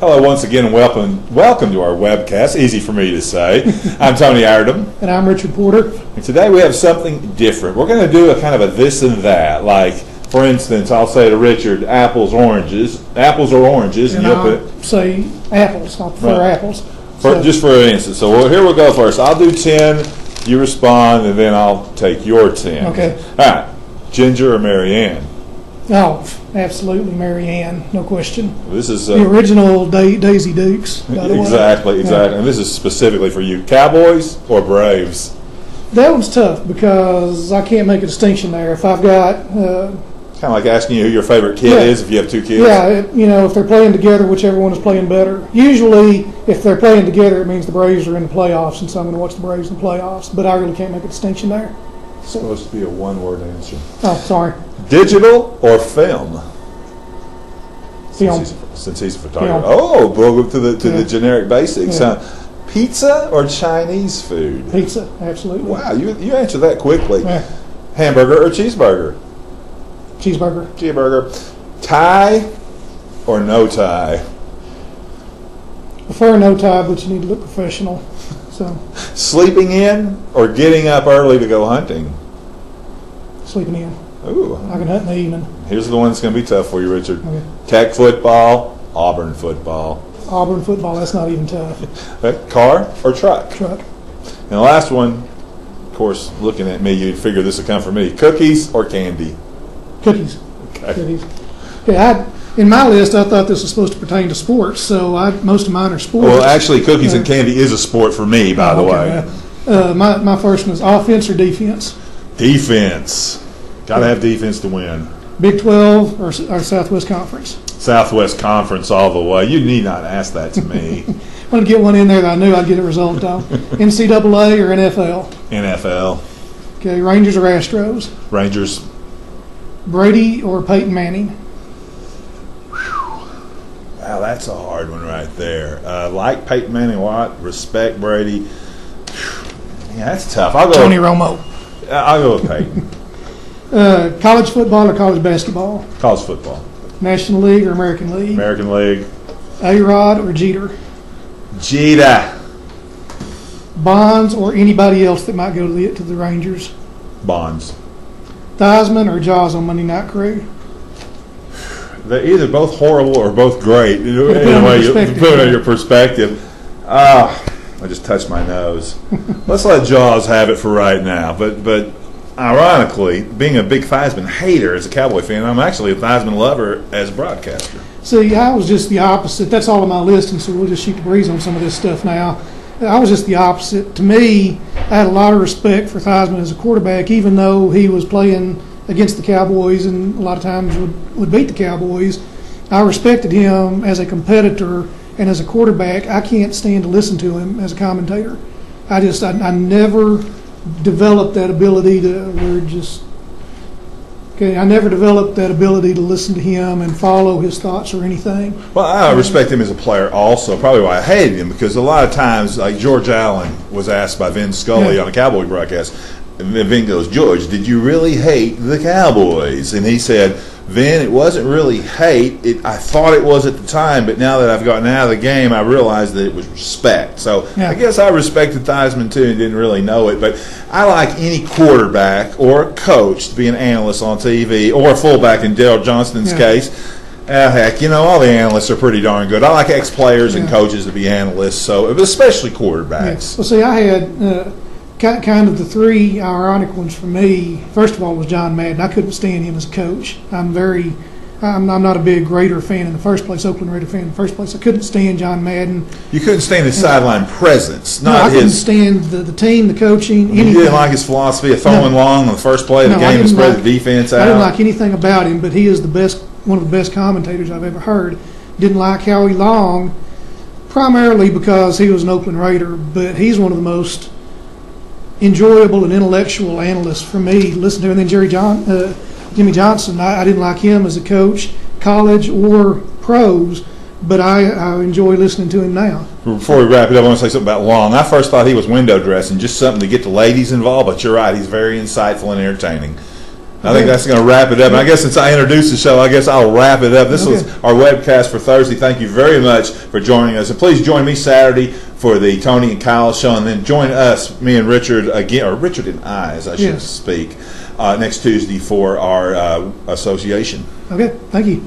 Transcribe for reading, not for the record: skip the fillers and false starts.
Hello once again, and welcome to our webcast. Easy for me to say. I'm Tony Iredom. And I'm Richard Porter. And today we have something different. We're going to do a kind of a this and that. Like, for instance, I'll say to Richard, apples, oranges. Apples or oranges. And I'll say apples. I prefer apples. Just for instance. So here we'll go first. I'll do 10, you respond, and then I'll take your 10. Okay. All right. Ginger or Mary Ann? Oh, absolutely, Mary Ann, no question. This is the original Daisy Dukes, by the way. Exactly. Yeah. And this is specifically for you. Cowboys or Braves? That one's tough because I can't make a distinction there. If I've got... kind of like asking you who your favorite kid is if you have two kids. Yeah, if they're playing together, whichever one is playing better. Usually, if they're playing together, it means the Braves are in the playoffs, and so I'm going to watch the Braves in the playoffs. But I really can't make a distinction there. It's supposed to be a one-word answer. Oh, sorry. Digital or film? Film. Since he's a photographer. Film. Oh, we'll go to the generic basics. Yeah. Pizza or Chinese food? Pizza, absolutely. Wow, you answered that quickly. Yeah. Hamburger or cheeseburger? Cheeseburger. Cheeseburger. Tie or no tie? Prefer no tie, but you need to look professional. So. Sleeping in or getting up early to go hunting? Sleeping in. Ooh. I can hunt in the evening. Here's the one that's going to be tough for you, Richard. Okay. Tech football, Auburn football. Auburn football, that's not even tough. Car or truck? Truck. And the last one, of course, looking at me, you'd figure this would come from me. Cookies or candy? Cookies. Okay. Cookies. Okay, in my list, I thought this was supposed to pertain to sports, so most of mine are sports. Well, actually, cookies and candy is a sport for me, by the way. My first one is offense or defense? Defense. Got to have defense to win. Big 12 or Southwest Conference? Southwest Conference all the way. You need not ask that to me. I'm going to get one in there that I knew I'd get a result on. NCAA or NFL? NFL. Okay, Rangers or Astros? Rangers. Brady or Peyton Manning? Wow, that's a hard one right there. Like Peyton Manning a lot, respect Brady. Yeah, that's tough. I'll go Tony Romo. I'll go with Peyton. College football or college basketball? College football. National League or American League? American League. A-Rod or Jeter? Jeter. Bonds or anybody else that might go to the Rangers? Bonds. Theismann or Jaws on Monday Night Crew? They're either both horrible or both great. Anyway, you put it on your perspective. I just touched my nose. Let's let Jaws have it for right now. But ironically, being a big Theismann hater as a Cowboy fan, I'm actually a Theismann lover as a broadcaster. See, I was just the opposite. That's all on my list, and so we'll just shoot the breeze on some of this stuff now. I was just the opposite. To me, I had a lot of respect for Theismann as a quarterback, even though he was playing against the Cowboys and a lot of times would beat the Cowboys. I respected him as a competitor, and as a quarterback, I can't stand to listen to him as a commentator. I never developed that ability I never developed that ability to listen to him and follow his thoughts or anything. Well, I respect him as a player also, probably why I hated him, because a lot of times, like George Allen was asked by Vin Scully on a Cowboy broadcast, and Vin goes, "George, did you really hate the Cowboys?" And he said, "Vin, it wasn't really hate. I thought it was at the time, but now that I've gotten out of the game, I realized that it was respect." So I guess I respected Theismann too and didn't really know it. But I like any quarterback or coach to be an analyst on TV, or a fullback in Daryl Johnston's case. Heck, all the analysts are pretty darn good. I like ex-players and coaches to be analysts, so especially quarterbacks. Well, see, I had kind of the three ironic ones for me. First of all was John Madden. I couldn't stand him as a coach. I'm not a big Raider fan in the first place, Oakland Raider fan in the first place. I couldn't stand John Madden. You couldn't stand his sideline presence, I couldn't stand the team, the coaching, anything. You didn't like his philosophy of throwing long on the first play of the game and spread the defense out? I didn't like anything about him, but he is one of the best commentators I've ever heard. Didn't like Howie Long, primarily because he was an Oakland Raider, but he's one of the most enjoyable and intellectual analysts for me to listen to. And then Jimmy Johnson, I didn't like him as a coach, college or pros, but I enjoy listening to him now. Before we wrap it up, I want to say something about Long. I first thought he was window dressing, just something to get the ladies involved, but you're right, he's very insightful and entertaining. I think that's going to wrap it up. And I guess since I introduced the show, I guess I'll wrap it up. This was our webcast for Thursday. Thank you very much for joining us. And please join me Saturday for the Tony and Kyle show. And then join us, me and Richard again, or Richard and I, as I should speak, next Tuesday for our association. Okay, thank you.